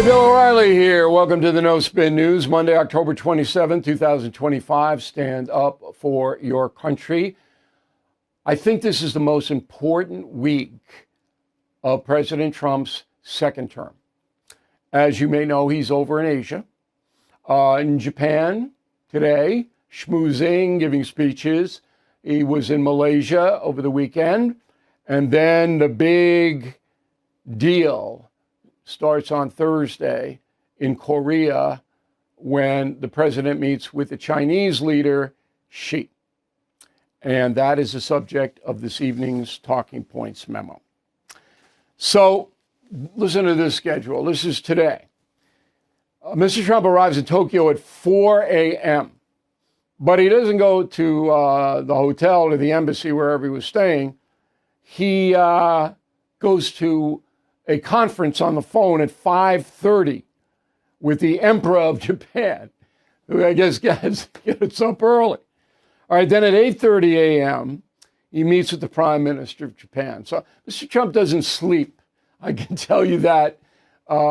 Bill O'Reilly here. Welcome to the No Spin News, Monday, October 27, 2025. Stand up for your country. I think this is the most important week of President Trump's second term. As you may know, he's over in Asia, in Japan today, schmoozing, giving speeches. He was in Malaysia over the weekend. And then the big deal starts on Thursday in Korea when the president meets with the Chinese leader, Xi. And that is the subject of this evening's Talking Points memo. So listen to this schedule. This is today. Mr. Trump arrives in Tokyo at 4 a.m., but he doesn't go to the hotel or the embassy, wherever he was staying. He goes to a conference on the phone at 5:30 with the Emperor of Japan, who I guess gets up early. All right, then at 8:30 a.m., he meets with the Prime Minister of Japan. So Mr. Trump doesn't sleep. I can tell you that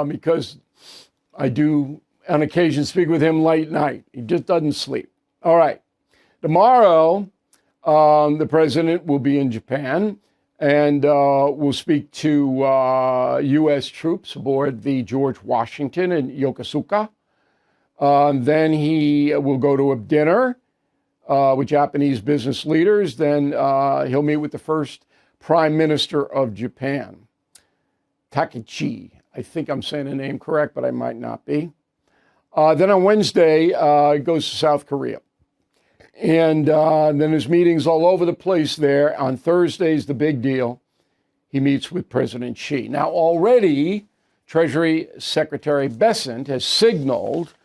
because I do, on occasion, speak with him late night. He just doesn't sleep. All right. Tomorrow, the president will be in Japan and will speak to U.S. troops aboard the George Washington in Yokosuka. Then he will go to a dinner with Japanese business leaders. Then he'll meet with the first Prime Minister of Japan, Takechi. I think I'm saying the name correct, but I might not be. Then on Wednesday, he goes to South Korea. And then there's meetings all over the place there. On Thursday's the big deal. He meets with President Xi. Now, already, Treasury Secretary Bessent has signaled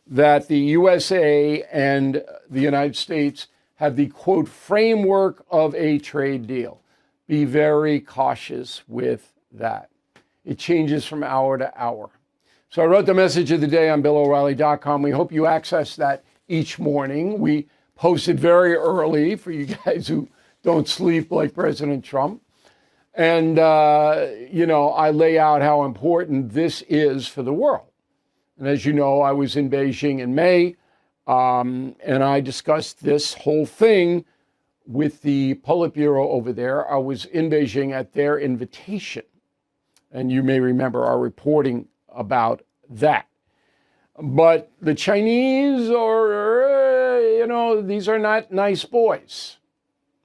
that the USA and the United States have the, quote, framework of a trade deal. Be very cautious with that. It changes from hour to hour. So I wrote the message of the day on BillO'Reilly.com. We hope you access that each morning. We posted very early for you guys who don't sleep like President Trump. And, I lay out how important this is for the world. And as you know, I was in Beijing in May, and I discussed this whole thing with the Politburo over there. I was in Beijing at their invitation. And you may remember our reporting about that. But the Chinese are, these are not nice boys.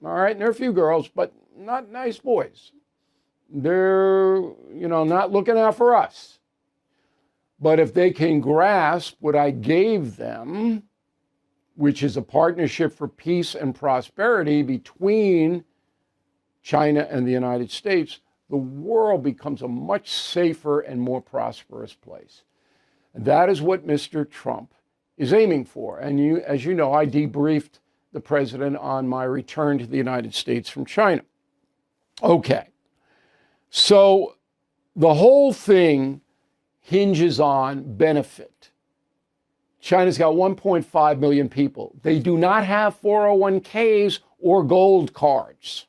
All right, and there are a few girls, but not nice boys. They're, not looking out for us. But if they can grasp what I gave them, which is a partnership for peace and prosperity between China and the United States, the world becomes a much safer and more prosperous place. And that is what Mr. Trump is aiming for. And as you know, I debriefed the president on my return to the United States from China. Okay. So the whole thing hinges on benefit. China's got 1.5 million people. They do not have 401ks or gold cards.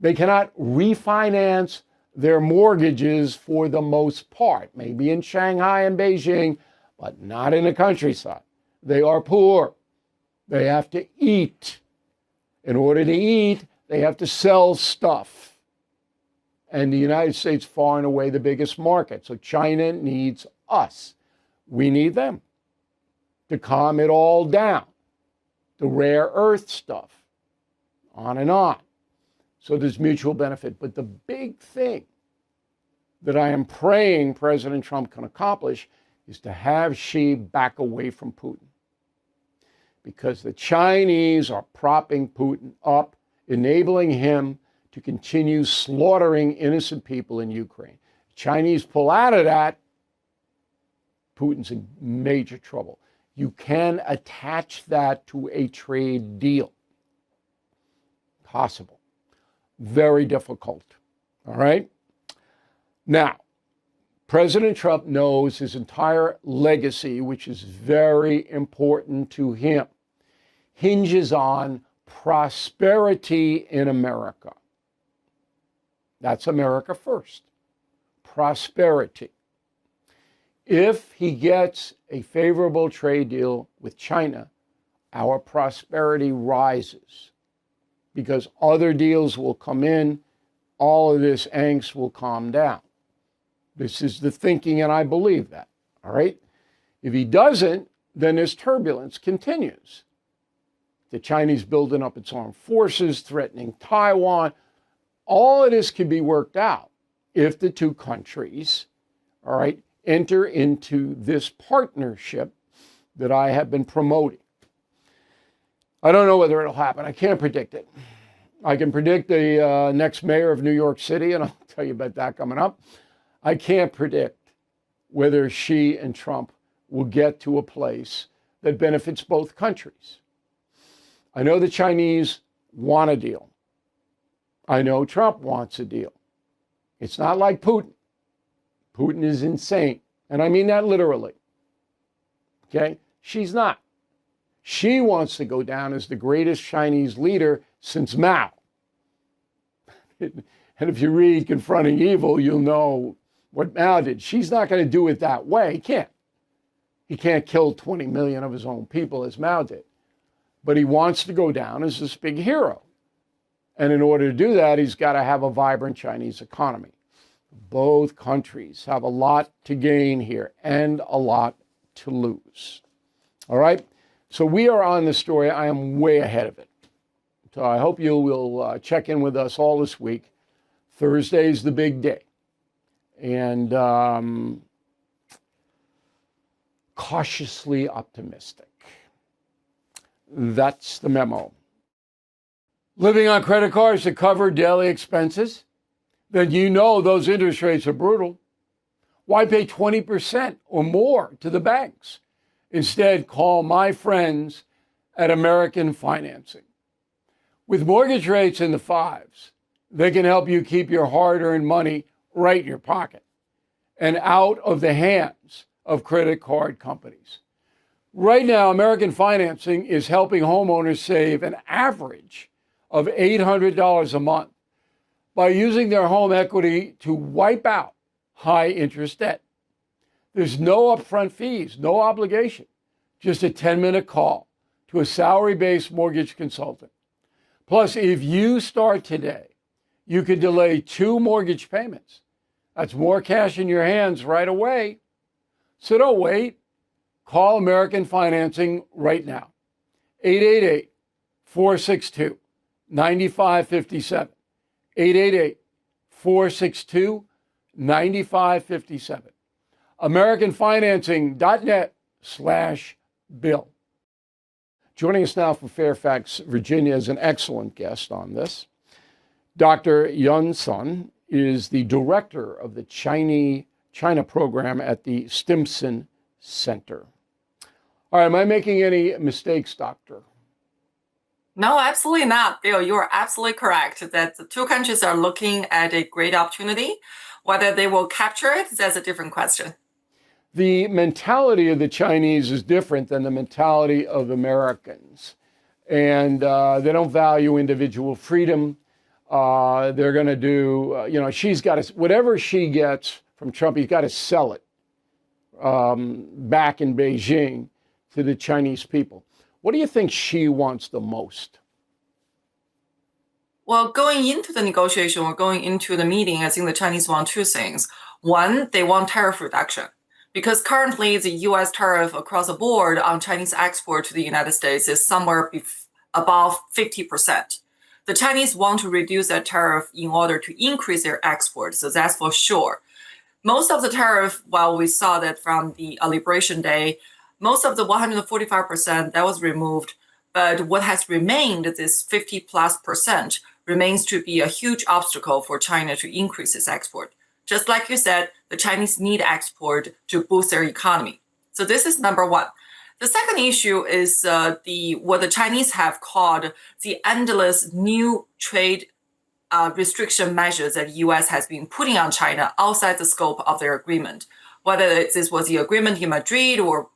They cannot refinance their mortgages for the most part, maybe in Shanghai and Beijing, but not in the countryside. They are poor. They have to eat. In order to eat, they have to sell stuff. And the United States, far and away, the biggest market. So China needs us. We need them to calm it all down. The rare earth stuff, on and on. So there's mutual benefit. But the big thing that I am praying President Trump can accomplish is to have Xi back away from Putin. Because the Chinese are propping Putin up, enabling him to continue slaughtering innocent people in Ukraine. The Chinese pull out of that, Putin's in major trouble. You can attach that to a trade deal. Possible. Very difficult. All right? Now, President Trump knows his entire legacy, which is very important to him, hinges on prosperity in America. That's America first. Prosperity. If he gets a favorable trade deal with China, our prosperity rises because other deals will come in, all of this angst will calm down. This is the thinking, and I believe that, all right? If he doesn't, then this turbulence continues. The Chinese building up its armed forces, threatening Taiwan. All of this can be worked out if the two countries, all right, enter into this partnership that I have been promoting. I don't know whether it'll happen. I can't predict it. I can predict the next mayor of New York City, and I'll tell you about that coming up. I can't predict whether Xi and Trump will get to a place that benefits both countries. I know the Chinese want a deal. I know Trump wants a deal. It's not like Putin. Putin is insane. And I mean that literally. Okay? She's not. She wants to go down as the greatest Chinese leader since Mao. And if you read Confronting Evil, you'll know what Mao did. She's not going to do it that way. He can't. He can't kill 20 million of his own people as Mao did. But he wants to go down as this big hero. And in order to do that, he's got to have a vibrant Chinese economy. Both countries have a lot to gain here and a lot to lose. All right? So we are on the story. I am way ahead of it. So I hope you will check in with us all this week. Thursday is the big day. And cautiously optimistic. That's the memo. Living on credit cards to cover daily expenses? Then you know those interest rates are brutal. Why pay 20% or more to the banks? Instead, call my friends at American Financing. With mortgage rates in the fives, they can help you keep your hard-earned money right in your pocket and out of the hands of credit card companies. Right now, American Financing is helping homeowners save an average of $800 a month by using their home equity to wipe out high interest debt. There's no upfront fees, no obligation, just a 10-minute call to a salary-based mortgage consultant. Plus, if you start today, you could delay 2 mortgage payments. That's more cash in your hands right away. So don't wait. Call American Financing right now. 888-462-9557. 888-462-9557. AmericanFinancing.net/bill. Joining us now from Fairfax, Virginia, is an excellent guest on this. Dr. Yun Sun is the director of the China program at the Stimson Center. All right, am I making any mistakes, doctor? No, absolutely not, Bill. You are absolutely correct that the two countries are looking at a great opportunity. Whether they will capture it, that's a different question. The mentality of the Chinese is different than the mentality of Americans. And they don't value individual freedom. They're going to do, she's got to, whatever she gets from Trump, he's got to sell it back in Beijing to the Chinese people. What do you think she wants the most? Well, going into the negotiation or going into the meeting, I think the Chinese want two things. One, they want tariff reduction, because currently the U.S. tariff across the board on Chinese export to the United States is somewhere above 50%. The Chinese want to reduce that tariff in order to increase their export, so that's for sure. Most of the tariff, while we saw that from the Liberation Day, most of the 145% that was removed, but what has remained, this 50+%, remains to be a huge obstacle for China to increase its export. Just like you said, the Chinese need export to boost their economy. So this is number one. The second issue is what the Chinese have called the endless new trade restriction measures that the U.S. has been putting on China outside the scope of their agreement. Whether this was the agreement in Madrid or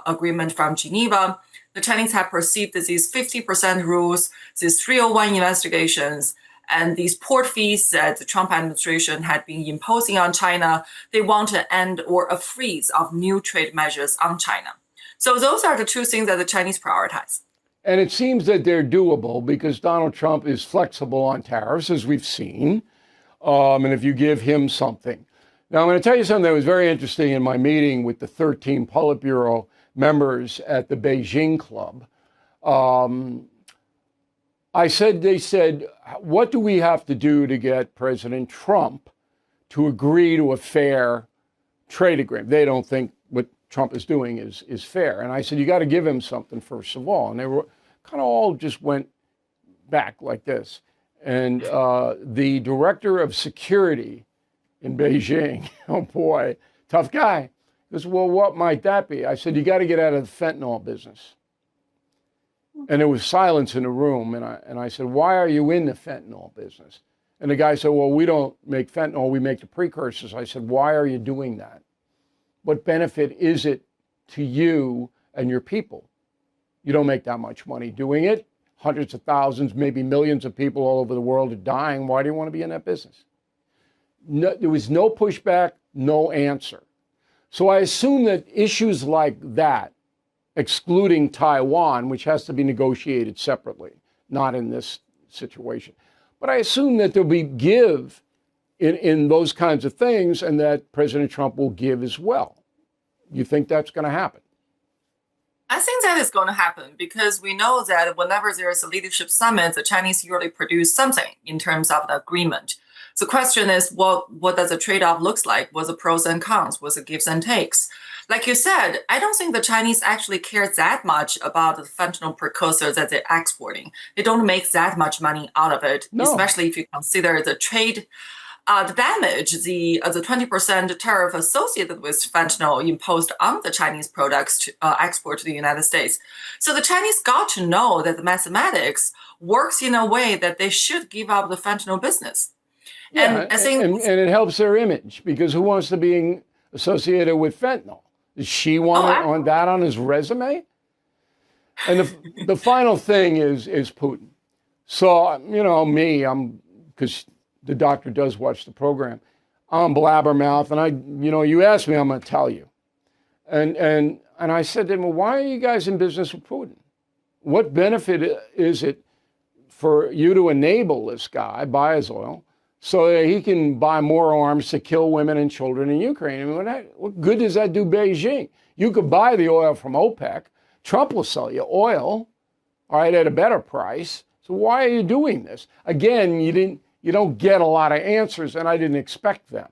agreement from Geneva, the Chinese have perceived that these 50% rules, these 301 investigations, And these port fees that the Trump administration had been imposing on China, they want to end or a freeze of new trade measures on China. So those are the two things that the Chinese prioritize. And it seems that they're doable because Donald Trump is flexible on tariffs, as we've seen. And if you give him something. Now, I'm going to tell you something that was very interesting in my meeting with the 13 Politburo members at the Beijing Club. They said, what do we have to do to get President Trump to agree to a fair trade agreement? They don't think what Trump is doing is fair. And I said, you got to give him something, first of all. And they were kind of all just went back like this. And the director of security in Beijing, oh boy, tough guy, goes, well, what might that be? I said, you got to get out of the fentanyl business. And there was silence in the room. And I said, why are you in the fentanyl business? And the guy said, well, we don't make fentanyl, we make the precursors. I said, why are you doing that? What benefit is it to you and your people? You don't make that much money doing it. Hundreds of thousands, maybe millions of people all over the world are dying. Why do you want to be in that business? No, there was no pushback, no answer. So I assume that issues like that, excluding Taiwan, which has to be negotiated separately, not in this situation, but I assume that there'll be give in those kinds of things and that President Trump will give as well. You think that's going to happen? I think that is going to happen because we know that whenever there is a leadership summit, the Chinese usually produce something in terms of the agreement. So the question is, what does the trade-off looks like? What's the pros and cons? What's the gives and takes? Like you said, I don't think the Chinese actually care that much about the fentanyl precursors that they're exporting. They don't make that much money out of it, especially if you consider the trade. The damage, the 20% tariff associated with fentanyl imposed on the Chinese products to export to the United States. So the Chinese got to know that the mathematics works in a way that they should give up the fentanyl business. Yeah, and I think and it helps their image because who wants to be associated with fentanyl? Does Xi want that on his resume? And the final thing is Putin. So, you know, because the doctor does watch the program. I'm blabbermouth, and you asked me, I'm going to tell you. And I said to him, well, why are you guys in business with Putin? What benefit is it for you to enable this guy, buy his oil, so that he can buy more arms to kill women and children in Ukraine? I mean, what good does that do Beijing? You could buy the oil from OPEC. Trump will sell you oil, all right, at a better price. So why are you doing this? Again, you don't get a lot of answers, and I didn't expect them.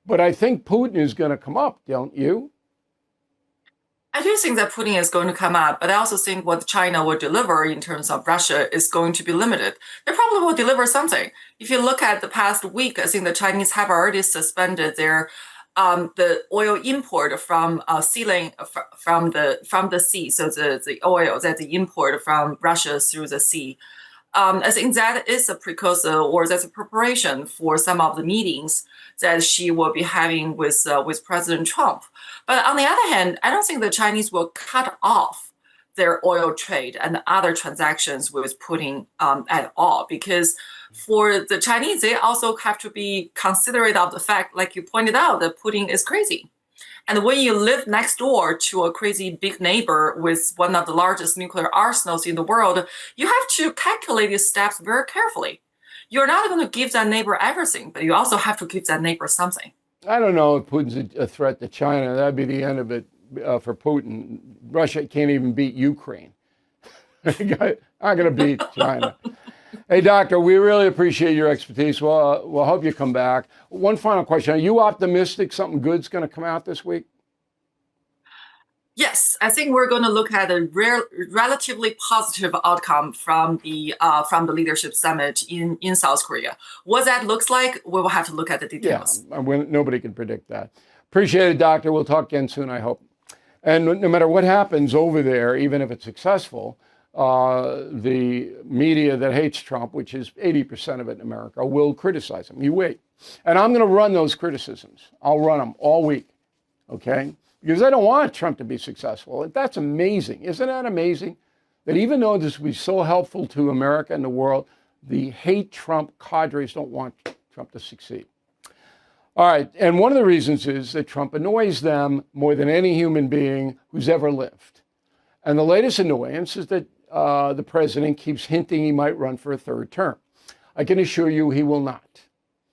But I think Putin is going to come up, don't you? I do think that Putin is going to come up, but I also think what China will deliver in terms of Russia is going to be limited. They probably will deliver something. If you look at the past week, I think the Chinese have already suspended their the oil import from from the sea, so the oil that they import from Russia through the sea. I think that is a precursor or that's a preparation for some of the meetings that she will be having with President Trump. But on the other hand, I don't think the Chinese will cut off their oil trade and other transactions with Putin at all, because for the Chinese, they also have to be considerate of the fact, like you pointed out, that Putin is crazy. And when you live next door to a crazy big neighbor with one of the largest nuclear arsenals in the world, you have to calculate your steps very carefully. You're not going to give that neighbor everything, but you also have to give that neighbor something. I don't know if Putin's a threat to China. That'd be the end of it for Putin. Russia can't even beat Ukraine. Not going to beat China. Hey, Doctor, we really appreciate your expertise. We'll hope you come back. One final question. Are you optimistic something good's going to come out this week? Yes, I think we're going to look at a relatively positive outcome from the leadership summit in South Korea. What that looks like, we will have to look at the details. Yeah, nobody can predict that. Appreciate it, Doctor. We'll talk again soon, I hope. And no matter what happens over there, even if it's successful, the media that hates Trump, which is 80% of it in America, will criticize him. You wait. And I'm going to run those criticisms. I'll run them all week, okay? Because I don't want Trump to be successful. That's amazing. Isn't that amazing? That even though this would be so helpful to America and the world, The hate Trump cadres don't want Trump to succeed. All right, and one of the reasons is that Trump annoys them more than any human being who's ever lived. And the latest annoyance is that the president keeps hinting he might run for a third term. I can assure you he will not.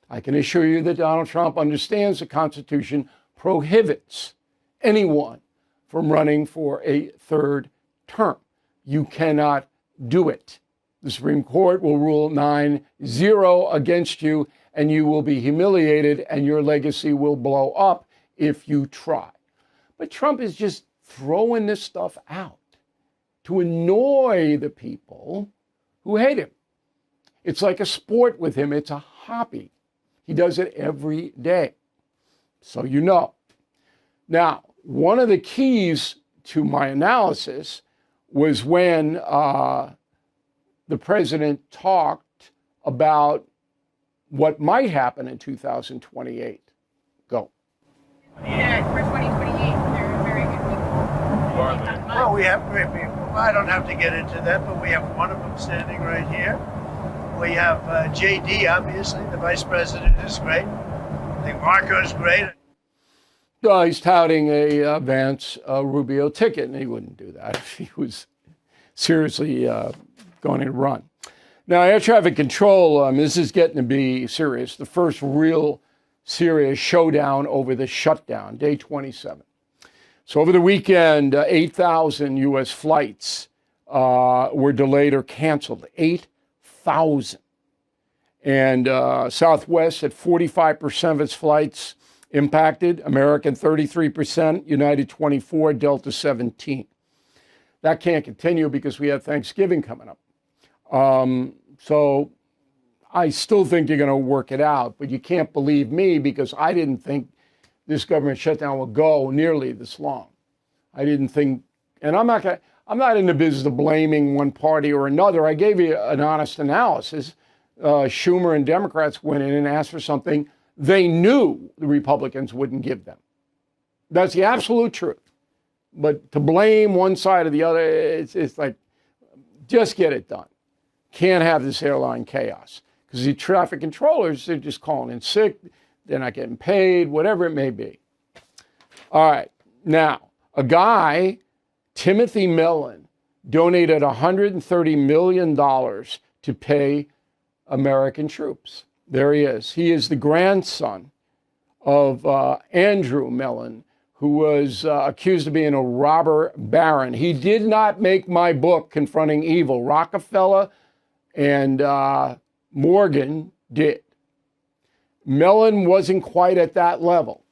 I can assure you that Donald Trump understands the Constitution prohibits anyone from running for a third term. You cannot do it. The Supreme Court will rule 9-0 against you, and you will be humiliated, and your legacy will blow up if you try. But Trump is just throwing this stuff out to annoy the people who hate him. It's like a sport with him. It's a hobby. He does it every day. So you know. Now, one of the keys to my analysis was when the president talked about what might happen in 2028. Go. Yeah, for 2028, they're very good people. Well, we have great people. I don't have to get into that, but we have one of them standing right here. We have JD, obviously. The vice president is great. I think Marco's great. He's touting a Vance Rubio ticket, and he wouldn't do that if he was seriously going to run. Now, air traffic control, this is getting to be serious. The first real serious showdown over the shutdown, day 27. So over the weekend, 8,000 U.S. flights were delayed or canceled. 8,000. And Southwest had 45% of its flights impacted. American 33%, United 24%, Delta 17%. That can't continue because we have Thanksgiving coming up. So I still think you're going to work it out, but you can't believe me because I didn't think this government shutdown would go nearly this long. I didn't think, and I'm not in the business of blaming one party or another. I gave you an honest analysis. Schumer and Democrats went in and asked for something they knew the Republicans wouldn't give them. That's the absolute truth. But to blame one side or the other, it's like, just get it done. Can't have this airline chaos. Because the traffic controllers, they're just calling in sick, they're not getting paid, whatever it may be. All right, now, a guy, Timothy Mellon, donated $130 million to pay American troops. There he is. He is the grandson of Andrew Mellon, who was accused of being a robber baron. He did not make my book, Confronting Evil. Rockefeller and Morgan did. Mellon wasn't quite at that level.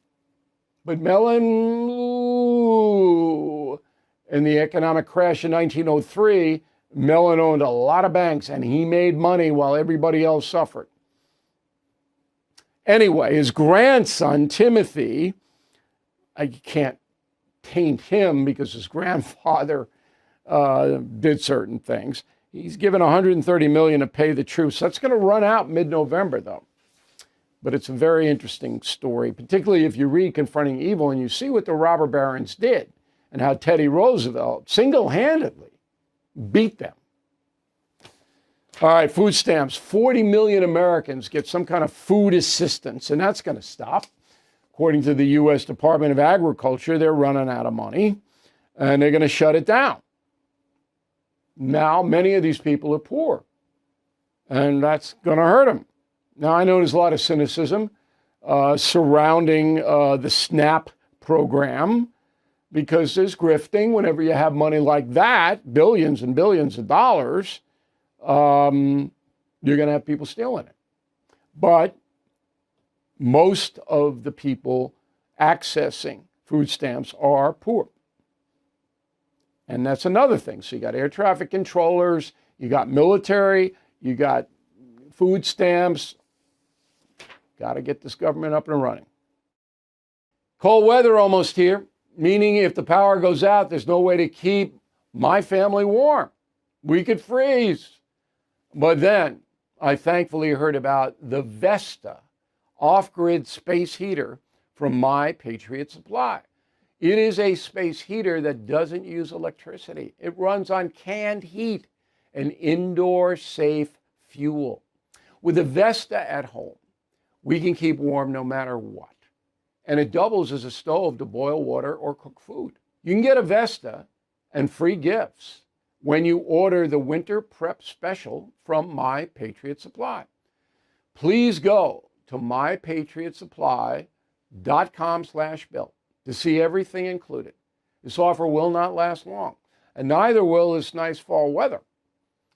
But Mellon, in the economic crash in 1903, Mellon owned a lot of banks and he made money while everybody else suffered. Anyway, his grandson, Timothy, I can't taint him because his grandfather did certain things. He's given $130 million to pay the troops. That's going to run out mid-November, though. But it's a very interesting story, particularly if you read Confronting Evil and you see what the robber barons did and how Teddy Roosevelt single-handedly beat them. All right, food stamps. 40 million Americans get some kind of food assistance, and that's going to stop. According to the U.S. Department of Agriculture, they're running out of money, and they're going to shut it down. Now, many of these people are poor, and that's going to hurt them. Now, I know there's a lot of cynicism surrounding the SNAP program because there's grifting. Whenever you have money like that, billions and billions of dollars, you're going to have people stealing it. But most of the people accessing food stamps are poor. And that's another thing. So you got air traffic controllers, you got military, you got food stamps. Got to get this government up and running. Cold weather almost here, meaning if the power goes out, there's no way to keep my family warm. We could freeze. But then I thankfully heard about the Vesta off-grid space heater from My Patriot Supply. It is a space heater that doesn't use electricity. It runs on canned heat, an indoor safe fuel. With a Vesta at home, we can keep warm no matter what. And it doubles as a stove to boil water or cook food. You can get a Vesta and free gifts when you order the Winter Prep Special from My Patriot Supply. Please go to mypatriotsupply.com/bill to see everything included. This offer will not last long, and neither will this nice fall weather.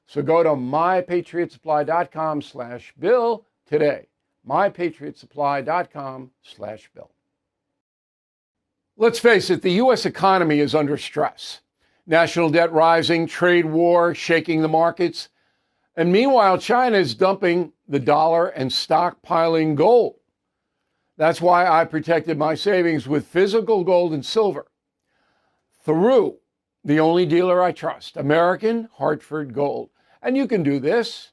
So go to mypatriotsupply.com/bill today. mypatriotsupply.com/bill. Let's face it, the U.S. economy is under stress. National debt rising, trade war shaking the markets. And meanwhile, China is dumping the dollar and stockpiling gold. That's why I protected my savings with physical gold and silver through the only dealer I trust, American Hartford Gold. And you can do this.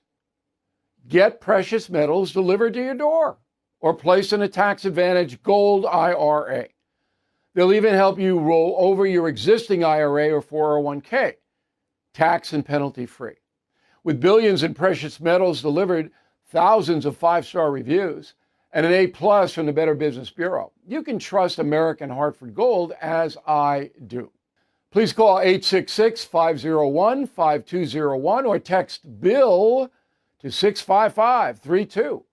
Get precious metals delivered to your door or place in a tax-advantaged gold IRA. They'll even help you roll over your existing IRA or 401k, tax and penalty free. With billions in precious metals delivered, thousands of 5-star reviews, and an A+ from the Better Business Bureau, you can trust American Hartford Gold as I do. Please call 866-501-5201 or text BILL to 65532.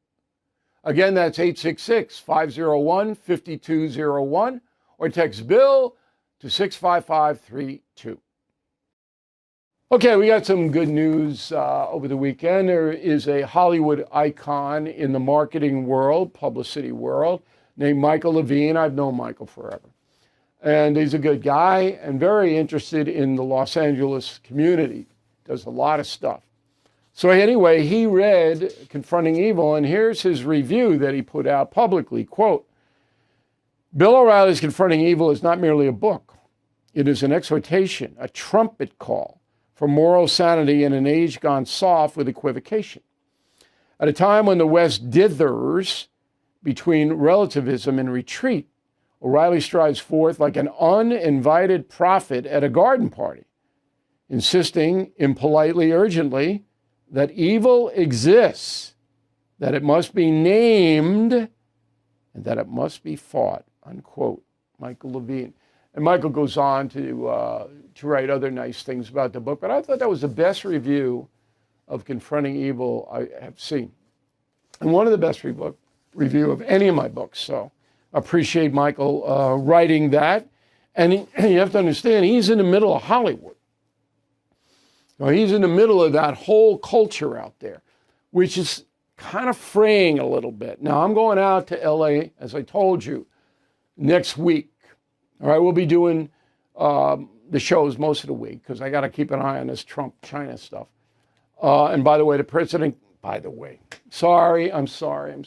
Again, that's 866-501-5201 or text BILL to 65532. Okay, we got some good news over the weekend. There is a Hollywood icon in the marketing world, publicity world, named Michael Levine. I've known Michael forever. And he's a good guy and very interested in the Los Angeles community. Does a lot of stuff. So anyway, he read Confronting Evil, and here's his review that he put out publicly. Quote, Bill O'Reilly's Confronting Evil is not merely a book. It is an exhortation, a trumpet call for moral sanity in an age gone soft with equivocation. At a time when the West dithers between relativism and retreat, O'Reilly strides forth like an uninvited prophet at a garden party, insisting impolitely, urgently, that evil exists, that it must be named, and that it must be fought, unquote. Michael Levine. And Michael goes on to write other nice things about the book, but I thought that was the best review of Confronting Evil I have seen. And one of the best review of any of my books. So I appreciate Michael writing that. And you have to understand, he's in the middle of Hollywood. Now, he's in the middle of that whole culture out there, which is kind of fraying a little bit. Now, I'm going out to LA, as I told you, next week. All right, we'll be doing the shows most of the week because I got to keep an eye on this Trump-China stuff. And by the way, the president, by the way, I'm sorry.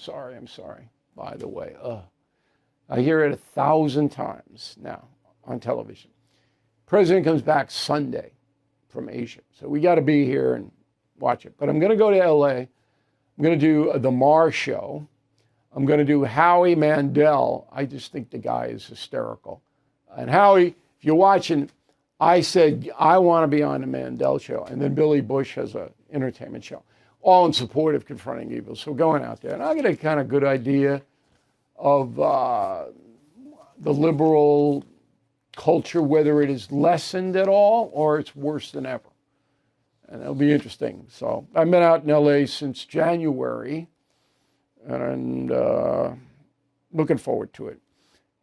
By the way, I hear it 1,000 times now on television. President comes back Sunday from Asia. So we got to be here and watch it. But I'm going to go to LA. I'm going to do the Mars show. I'm going to do Howie Mandel. I just think the guy is hysterical. And Howie, if you're watching, I said, I want to be on the Mandel show. And then Billy Bush has an entertainment show, all in support of Confronting Evil. So going out there, and I get a kind of good idea of the liberal culture, whether it is lessened at all or it's worse than ever. And it'll be interesting. So I've been out in LA since January and looking forward to it.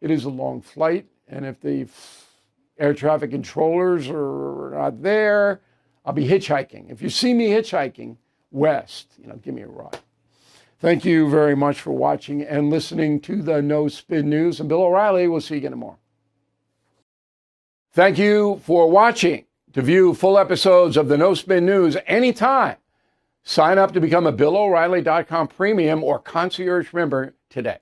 It is a long flight, and if the air traffic controllers are not there, I'll be hitchhiking. If you see me hitchhiking west, give me a ride. Thank you very much for watching and listening to the No Spin News. And Bill O'Reilly, we'll see you again tomorrow. Thank you for watching. To view full episodes of the No Spin News anytime, sign up to become a BillO'Reilly.com premium or concierge member today.